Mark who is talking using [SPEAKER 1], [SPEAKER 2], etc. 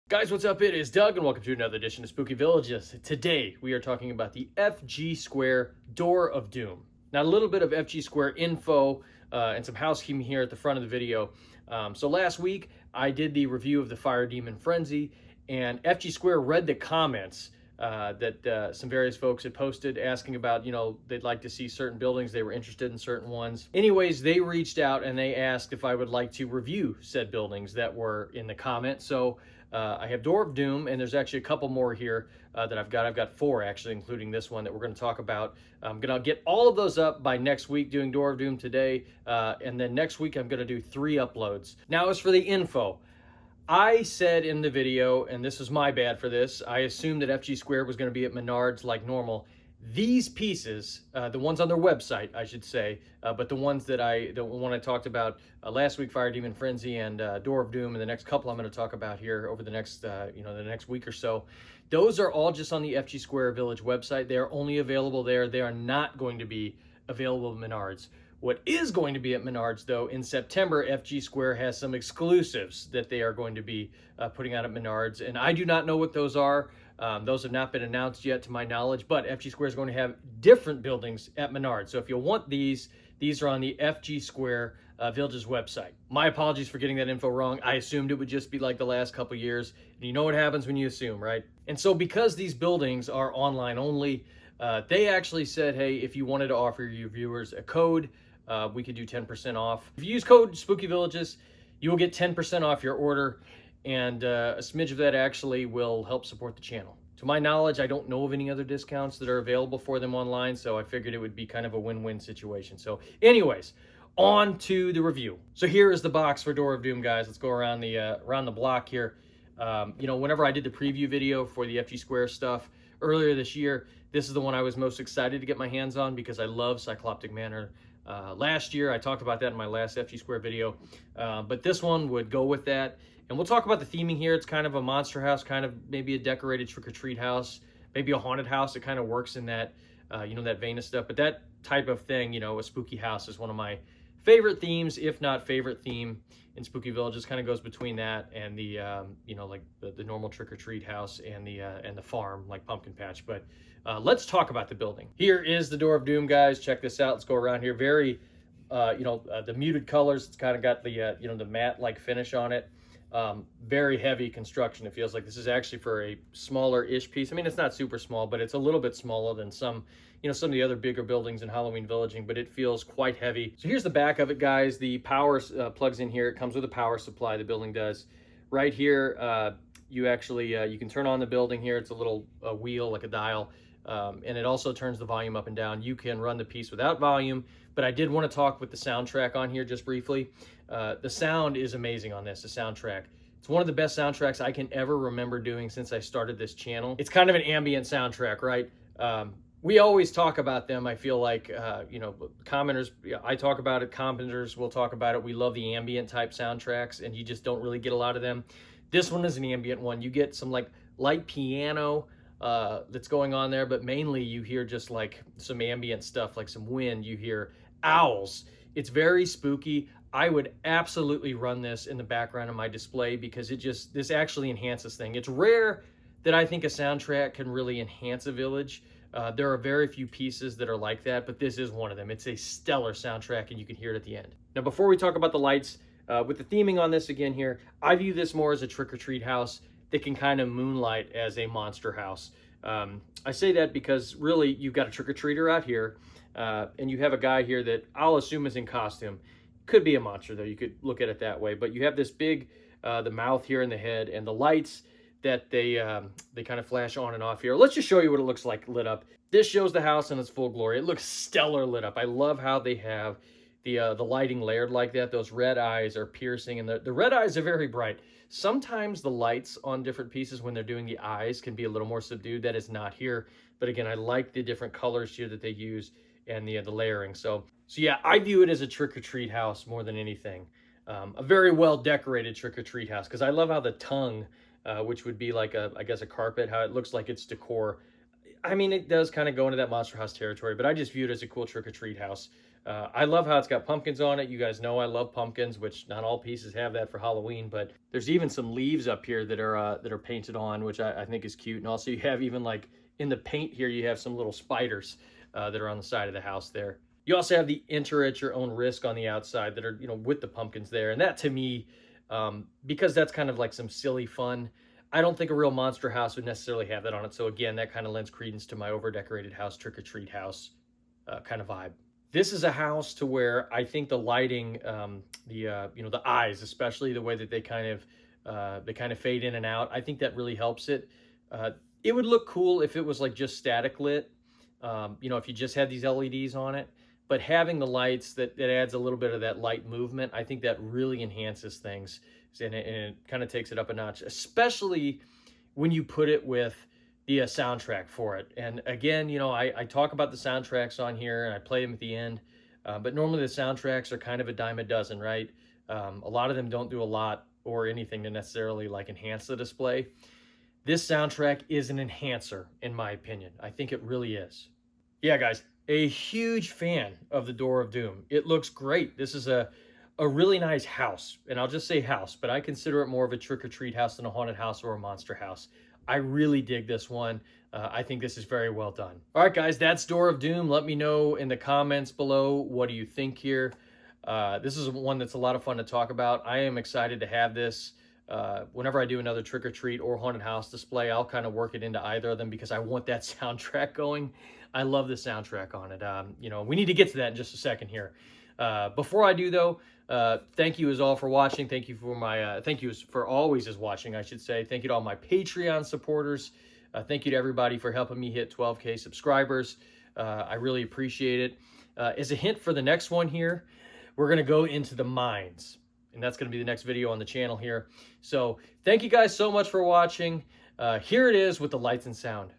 [SPEAKER 1] Guys, what's up? It is Doug, and welcome to another edition of Spooky Villages. Today, we are talking about the FG Square Door of Doom. Now, a little bit of FG Square info and some housekeeping here at the front of the video. So last week, I did the review of the Fire Demon Frenzy, and FG Square read the comments that some various folks had posted asking about, they'd like to see certain buildings, they were interested in certain ones. Anyways, they reached out and they asked if I would like to review said buildings that were in the comments. So I have Door of Doom, and there's actually a couple more here that I've got. I've got 4 actually, including this one that we're going to talk about. I'm going to get all of those up by next week, doing Door of Doom today, and then next week I'm going to do 3 uploads. Now, as for the info, I said in the video, and this is my bad for this, I assumed that FG Square was going to be at Menards like normal. These pieces, the ones on their website, I should say, but the ones the one I talked about last week, Fire Demon Frenzy and Door of Doom, and the next couple I'm going to talk about here over the next, the next week or so, those are all just on the FG Square Village website. They are only available there. They are not going to be available at Menards. What is going to be at Menards, though, in September, FG Square has some exclusives that they are going to be putting out at Menards, and I do not know what those are. Those have not been announced yet to my knowledge, but FG Square is going to have different buildings at Menards. So if you want these are on the FG Square Villages website. My apologies for getting that info wrong. I assumed it would just be like the last couple years, and you know what happens when you assume, right? And so because these buildings are online only, they actually said, hey, if you wanted to offer your viewers a code, we could do 10% off. If you use code Spooky Villages, you will get 10% off your order, and a smidge of that actually will help support the channel. To my knowledge, I don't know of any other discounts that are available for them online, so I figured it would be kind of a win-win situation. So anyways, on to the review. So here is the box for Door of Doom, guys. Let's go around the block here. Whenever I did the preview video for the FG Square stuff earlier this year, this is the one I was most excited to get my hands on because I love Cycloptic Manor. Last year, I talked about that in my last FG Square video, but this one would go with that. And we'll talk about the theming here. It's kind of a monster house, kind of maybe a decorated trick-or-treat house, maybe a haunted house. It kind of works in that, that vein of stuff. But that type of thing, a spooky house is one of my favorite themes, if not favorite theme in Spooky Villages. Kind of goes between that and the, like the normal trick-or-treat house and the farm, like Pumpkin Patch. But let's talk about the building. Here is the Door of Doom, guys. Check this out. Let's go around here. Very, the muted colors. It's kind of got the, the matte-like finish on it. Very heavy construction. It feels like this is actually for a smaller-ish piece. I mean, it's not super small, but it's a little bit smaller than some of the other bigger buildings in Halloween Villaging, but it feels quite heavy. So here's the back of it, guys. The power plugs in here. It comes with a power supply, the building does. Right here, you actually, you can turn on the building here. It's a little wheel, like a dial, and it also turns the volume up and down. You can run the piece without volume, but I did want to talk with the soundtrack on here just briefly. The sound is amazing on this, the soundtrack. It's one of the best soundtracks I can ever remember doing since I started this channel. It's kind of an ambient soundtrack, right? We always talk about them, I feel like, commenters, I talk about it, commenters will talk about it. We love the ambient type soundtracks, and you just don't really get a lot of them. This one is an ambient one. You get some like light piano that's going on there, but mainly you hear just like some ambient stuff, like some wind. You hear owls. It's very spooky. I would absolutely run this in the background of my display because this actually enhances things. It's rare that I think a soundtrack can really enhance a village. There are very few pieces that are like that, but this is one of them. It's a stellar soundtrack, and you can hear it at the end. Now, before we talk about the lights, with the theming on this again here, I view this more as a trick-or-treat house that can kind of moonlight as a monster house. I say that because really you've got a trick-or-treater out here, and you have a guy here that I'll assume is in costume. Could be a monster, though. You could look at it that way. But you have this big, the mouth here in the head, and the lights that they kind of flash on and off here. Let's just show you what it looks like lit up. This shows the house in its full glory. It looks stellar lit up. I love how they have the lighting layered like that. Those red eyes are piercing, and the red eyes are very bright. Sometimes the lights on different pieces when they're doing the eyes can be a little more subdued. That is not here. But again, I like the different colors here that they use and the layering. So yeah, I view it as a trick-or-treat house more than anything. A very well decorated trick-or-treat house, because I love how the tongue, which would be like I guess a carpet, how it looks like it's decor. I mean, it does kind of go into that Monster House territory, but I just view it as a cool trick-or-treat house. I love how it's got pumpkins on it. You guys know I love pumpkins, which not all pieces have that for Halloween, but there's even some leaves up here that are painted on, which I think is cute. And also you have even like in the paint here, you have some little spiders that are on the side of the house there. You also have the enter at your own risk on the outside that are, with the pumpkins there. And that to me, because that's kind of like some silly fun, I don't think a real monster house would necessarily have that on it. So again, that kind of lends credence to my over-decorated house, trick-or-treat house kind of vibe. This is a house to where I think the lighting, the eyes, especially the way that they kind of fade in and out, I think that really helps it. It would look cool if it was like just static lit, if you just had these LEDs on it. But having the lights, that adds a little bit of that light movement, I think that really enhances things, and it kind of takes it up a notch, especially when you put it with the soundtrack for it. And again, I talk about the soundtracks on here, and I play them at the end, but normally the soundtracks are kind of a dime a dozen, right? A lot of them don't do a lot or anything to necessarily like enhance the display. This soundtrack is an enhancer, in my opinion. I think it really is. Yeah, guys, a huge fan of the Door of Doom. It looks great. This is a really nice house, and I'll just say house, but I consider it more of a trick-or-treat house than a haunted house or a monster house. I really dig this one. I think this is very well done. All right, guys, that's Door of Doom. Let me know in the comments below, what do you think here? This is one that's a lot of fun to talk about. I am excited to have this. Whenever I do another trick-or-treat or haunted house display, I'll kind of work it into either of them because I want that soundtrack going. I love the soundtrack on it. We need to get to that in just a second here. Before I do though, thank you as all for watching. Thank you for my, thank you for always as watching, I should say. Thank you to all my Patreon supporters. Thank you to everybody for helping me hit 12K subscribers. I really appreciate it. As a hint for the next one here, we're going to go into the mines. And that's going to be the next video on the channel here. So thank you guys so much for watching. Here it is with the lights and sound.